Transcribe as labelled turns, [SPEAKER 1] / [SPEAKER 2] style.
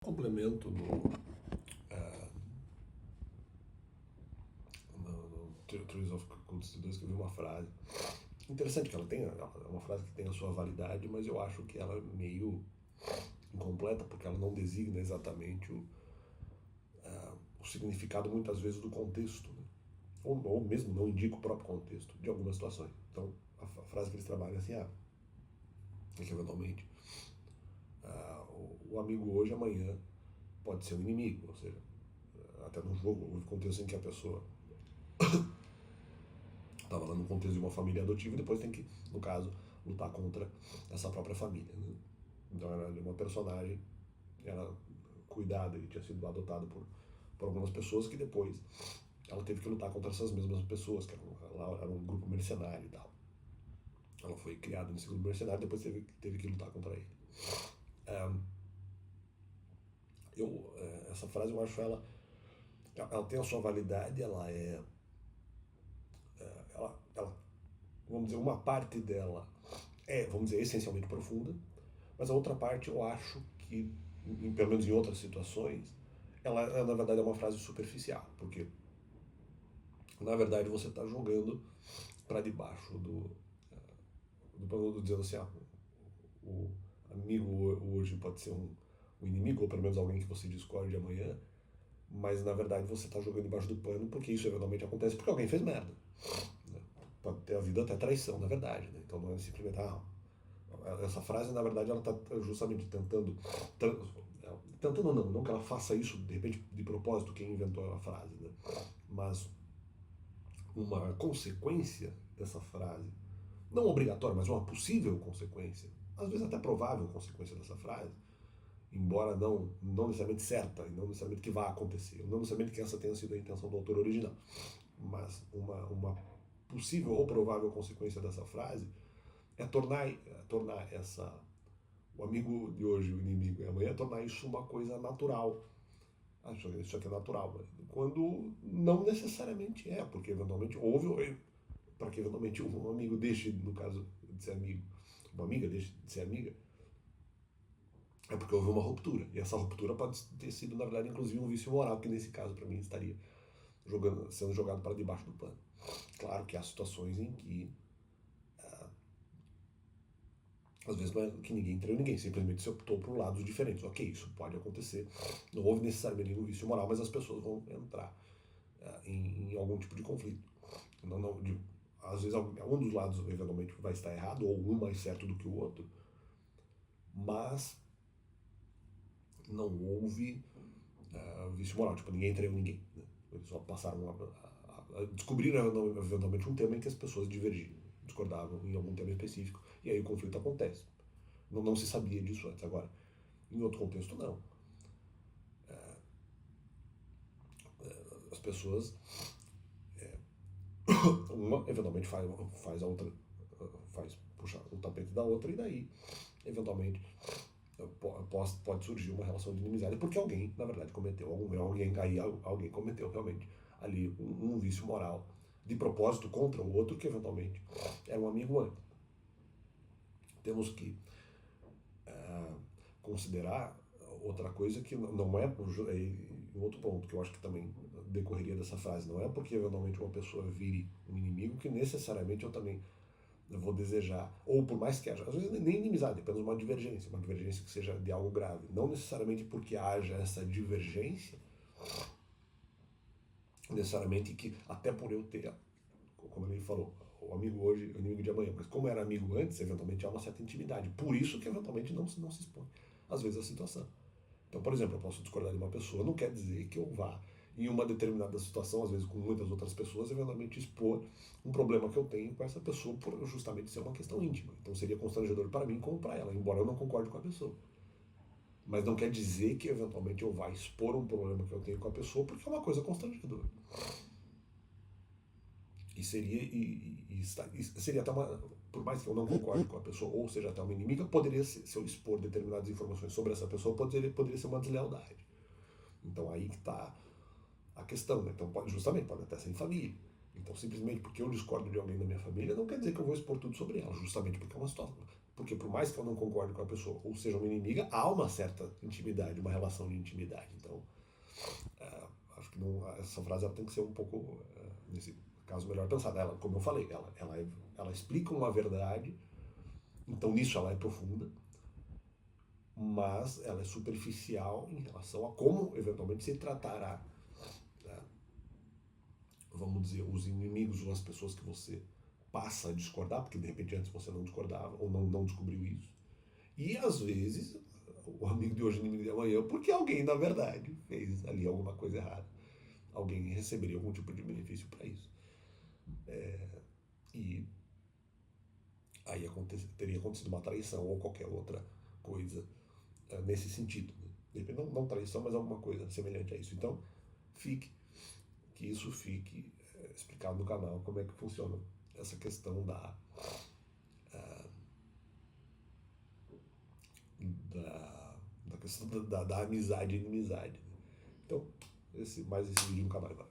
[SPEAKER 1] Complemento no Trees of Cold Steel 2, que eu vi uma frase interessante, que é uma frase que tem a sua validade, mas eu acho que ela é meio incompleta, porque ela não designa exatamente o significado, muitas vezes, do contexto, né? Ou mesmo não indica o próprio contexto de algumas situações. Então, a frase que eles trabalham é assim, é que eventualmente o amigo hoje, amanhã, pode ser um inimigo, ou seja, até no jogo, houve contexto em que a pessoa estava lá no contexto de uma família adotiva e depois tem que, no caso, lutar contra essa própria família, né? Então era uma personagem, era cuidada e tinha sido adotada por algumas pessoas que depois ela teve que lutar contra essas mesmas pessoas, que era um grupo mercenário e tal. Ela foi criada nesse grupo mercenário e depois teve que lutar contra ele. Essa frase eu acho ela tem a sua validade, ela, vamos dizer, uma parte dela vamos dizer, essencialmente profunda, mas a outra parte eu acho que, pelo menos em outras situações, ela na verdade é uma frase superficial, porque na verdade você está jogando para debaixo do pano, dizendo assim, o amigo hoje pode ser um inimigo, ou pelo menos alguém que você discorde amanhã, mas na verdade você está jogando debaixo do pano porque isso eventualmente acontece porque alguém fez merda, né? Pode ter havido até traição, na verdade, né? Então não é simplesmente, essa frase, na verdade, ela está justamente tentando não que ela faça isso, de repente, de propósito, quem inventou a frase, né? Mas uma consequência dessa frase, não obrigatória, mas uma possível consequência, às vezes até provável consequência dessa frase, embora não necessariamente certa, e não necessariamente que vá acontecer, não necessariamente que essa tenha sido a intenção do autor original, mas uma possível ou provável consequência dessa frase é tornar o amigo de hoje, o inimigo de amanhã, tornar isso uma coisa natural. Isso aqui é natural. Quando não necessariamente é, porque eventualmente houve, para que eventualmente um amigo deixe, no caso, de ser amigo, uma amiga deixe de ser amiga, é porque houve uma ruptura. E essa ruptura pode ter sido, na verdade, inclusive um vício moral, que nesse caso, para mim, estaria sendo jogado para debaixo do pano. Claro que há situações em que às vezes não é que ninguém traiu ninguém, simplesmente se optou por lados diferentes. Ok, isso pode acontecer. Não houve necessariamente nenhum vício moral, mas as pessoas vão entrar em algum tipo de conflito. Às vezes um dos lados eventualmente vai estar errado, ou um mais certo do que o outro, mas não houve vício moral. Tipo, ninguém traiu ninguém, né? Eles só passaram a descobrir eventualmente um tema em que as pessoas divergiam, discordavam em algum tema específico, e aí o conflito acontece. Não se sabia disso antes. Agora, em outro contexto, não. As pessoas, uma eventualmente faz a outra, faz puxar o tapete da outra, e daí, eventualmente, pode surgir uma relação de inimizade, porque alguém, na verdade, alguém cometeu realmente ali um vício moral de propósito contra o outro, que eventualmente era um amigo antes. Temos que considerar outra coisa que não é um outro ponto que eu acho que também decorreria dessa frase, não é porque eventualmente uma pessoa vire um inimigo que necessariamente eu também vou desejar, ou por mais que haja, às vezes nem inimizade, apenas uma divergência que seja de algo grave, não necessariamente porque haja essa divergência, necessariamente que até por eu ter, como ele falou, o amigo hoje, o inimigo de amanhã, mas como era amigo antes, eventualmente há uma certa intimidade, por isso que eventualmente não se expõe, às vezes, a situação. Então, por exemplo, eu posso discordar de uma pessoa, não quer dizer que eu vá, em uma determinada situação, às vezes com muitas outras pessoas, eventualmente expor um problema que eu tenho com essa pessoa por justamente ser uma questão íntima. Então seria constrangedor para mim como para ela, embora eu não concorde com a pessoa. Mas não quer dizer que eventualmente eu vá expor um problema que eu tenho com a pessoa porque é uma coisa constrangedora. Seria até uma, por mais que eu não concorde com a pessoa, ou seja até uma inimiga, poderia ser, se eu expor determinadas informações sobre essa pessoa, poderia ser uma deslealdade. Então aí que está a questão, né? Então justamente pode até ser em família. Então simplesmente porque eu discordo de alguém da minha família não quer dizer que eu vou expor tudo sobre ela, justamente porque é uma situação. Porque por mais que eu não concorde com a pessoa, ou seja uma inimiga, há uma certa intimidade, uma relação de intimidade. Então, acho que não, essa frase ela tem que ser um pouco, nesse caso, melhor pensada. Ela, como eu falei, ela explica uma verdade, então nisso ela é profunda, mas ela é superficial em relação a como eventualmente se tratará, né, vamos dizer, os inimigos ou as pessoas que você passa a discordar, porque de repente antes você não discordava ou não descobriu isso. E às vezes o amigo de hoje é inimigo de amanhã, porque alguém na verdade fez ali alguma coisa errada. Alguém receberia algum tipo de benefício para isso. E aí teria acontecido uma traição ou qualquer outra coisa nesse sentido. Né? Não traição, mas alguma coisa semelhante a isso. Então, que isso fique explicado no canal como é que funciona essa questão da questão da amizade e inimizade. Então, mais esse vídeo no canal agora.